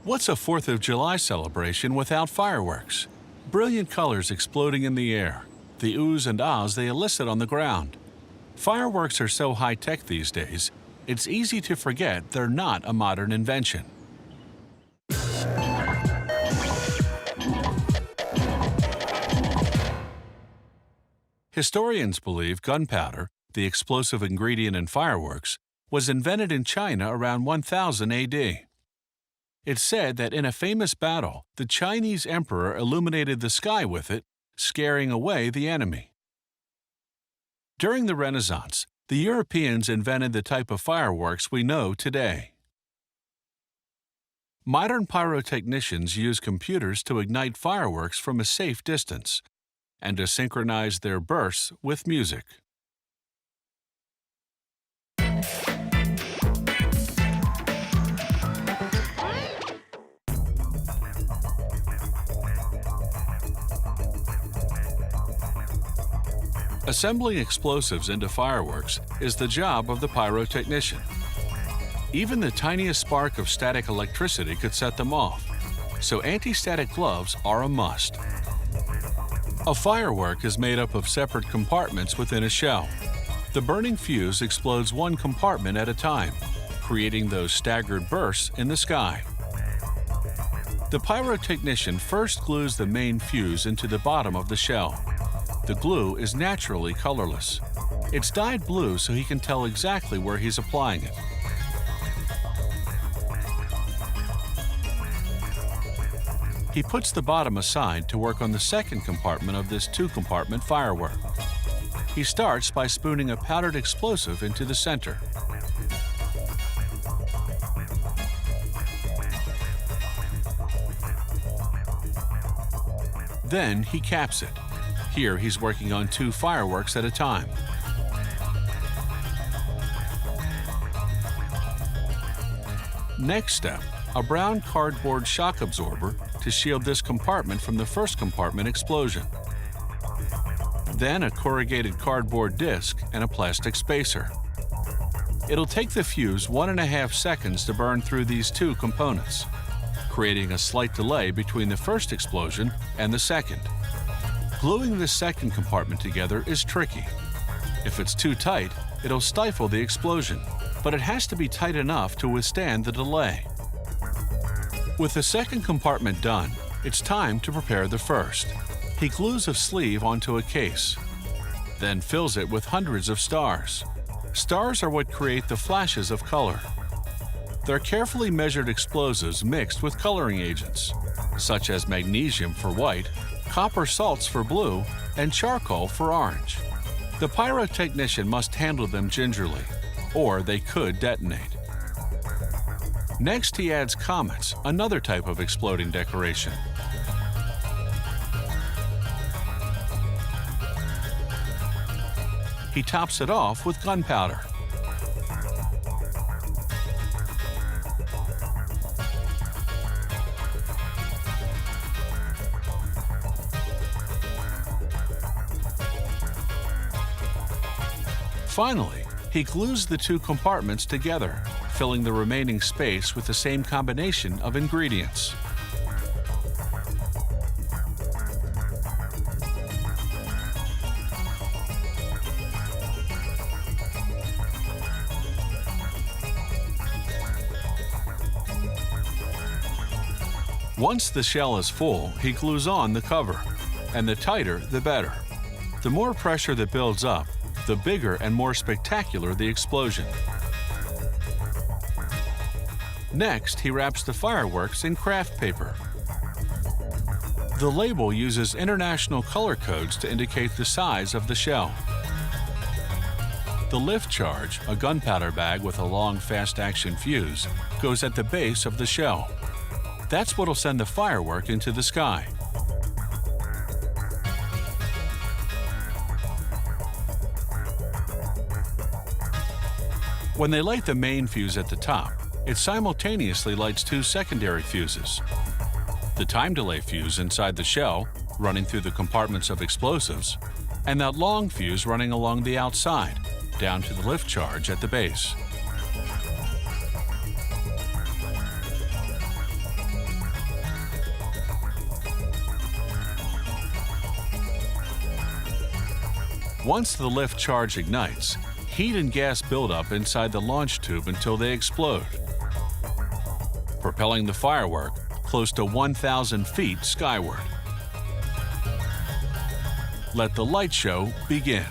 What's a 4th of July celebration without fireworks? Brilliant colors exploding in the air, the oohs and ahs they elicit on the ground. Fireworks are so high-tech these days, it's easy to forget they're not a modern invention. Historians believe gunpowder, the explosive ingredient in fireworks, was invented in China around 1000 AD. It's said that in a famous battle, the Chinese emperor illuminated the sky with it, scaring away the enemy. During the Renaissance, the Europeans invented the type of fireworks we know today. Modern pyrotechnicians use computers to ignite fireworks from a safe distance and to synchronize their bursts with music. Assembling explosives into fireworks is the job of the pyrotechnician. Even the tiniest spark of static electricity could set them off, so anti-static gloves are a must. A firework is made up of separate compartments within a shell. The burning fuse explodes one compartment at a time, creating those staggered bursts in the sky. The pyrotechnician first glues the main fuse into the bottom of the shell. The glue is naturally colorless. It's dyed blue so he can tell exactly where he's applying it. He puts the bottom aside to work on the second compartment of this two-compartment firework. He starts by spooning a powdered explosive into the center. Then he caps it. Here he's working on 2 fireworks at a time. Next step, a brown cardboard shock absorber to shield this compartment from the first compartment explosion. Then a corrugated cardboard disc and a plastic spacer. It'll take the fuse 1.5 seconds to burn through these 2 components, creating a slight delay between the first explosion and the second. Gluing this second compartment together is tricky. If it's too tight, it'll stifle the explosion, but it has to be tight enough to withstand the delay. With the second compartment done, it's time to prepare the first. He glues a sleeve onto a case, then fills it with hundreds of stars. Stars are what create the flashes of color. They're carefully measured explosives mixed with coloring agents, such as magnesium for white, copper salts for blue, and charcoal for orange. The pyrotechnician must handle them gingerly, or they could detonate. Next, he adds comets, another type of exploding decoration. He tops it off with gunpowder. Finally, he glues the 2 compartments together, filling the remaining space with the same combination of ingredients. Once the shell is full, he glues on the cover, and the tighter, the better. The more pressure that builds up, the bigger and more spectacular the explosion. Next, he wraps the fireworks in craft paper. The label uses international color codes to indicate the size of the shell. The lift charge, a gunpowder bag with a long fast-action fuse, goes at the base of the shell. That's what'll send the firework into the sky. When they light the main fuse at the top, it simultaneously lights 2 secondary fuses. The time delay fuse inside the shell, running through the compartments of explosives, and that long fuse running along the outside, down to the lift charge at the base. Once the lift charge ignites, heat and gas build up inside the launch tube until they explode, propelling the firework close to 1,000 feet skyward. Let the light show begin.